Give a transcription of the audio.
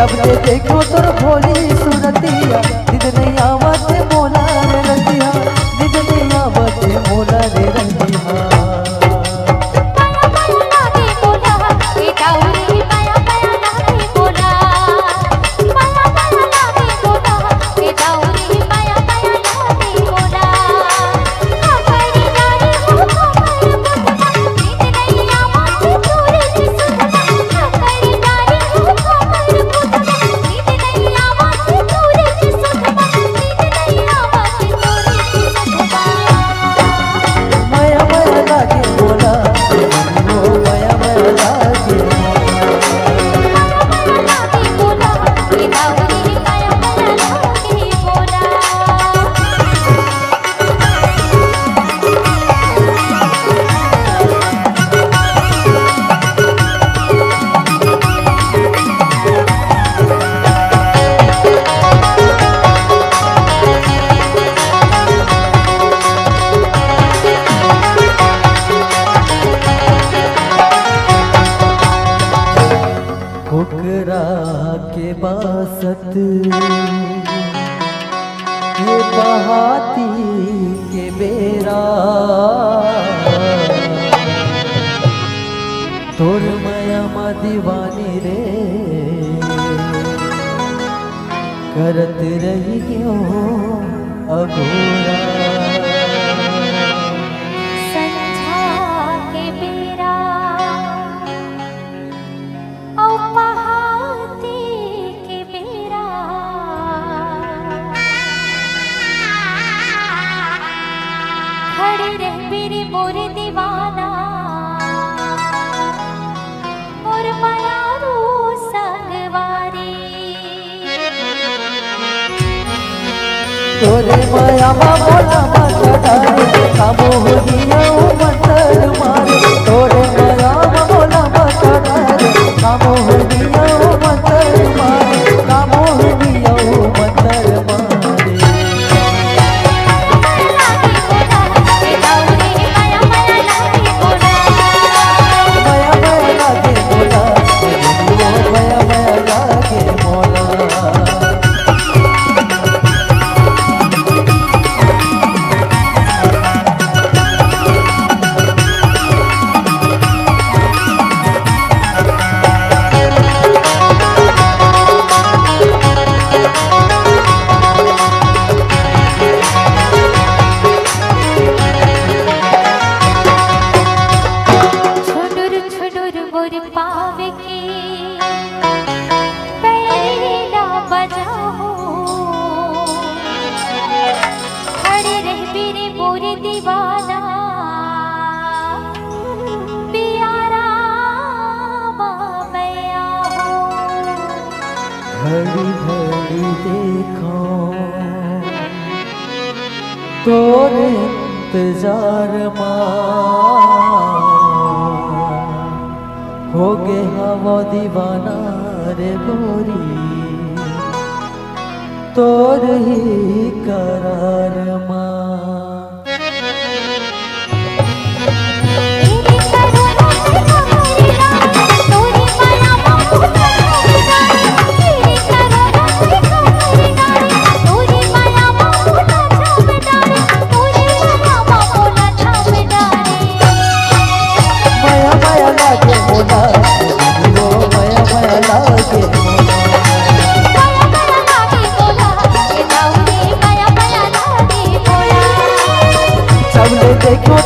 सबने देखो तोर भोली सूरतिया निद नहीं आवत मोला रे रतिया निद नहीं आवत मोला रे रतिया के बासत ये बहाती के बेरा तोर माया मा दीवानी रे करत रही क्यों अघोरा मोर दीवाना मोर माया रो संगवारी तोरे माया मा बोला मचड़ारे कामो हो दिया मंतर मारे तोरे माया मा बोला मचड़ारे कामो हो दिया मंतर मारे कामो हो दिया मंतर मारे दीवाना प्यारा मैया घड़ी घड़ी देखो तोर इंतजार हो गे हवा दीवाना रे गोरी तोर ही करार माँ देखो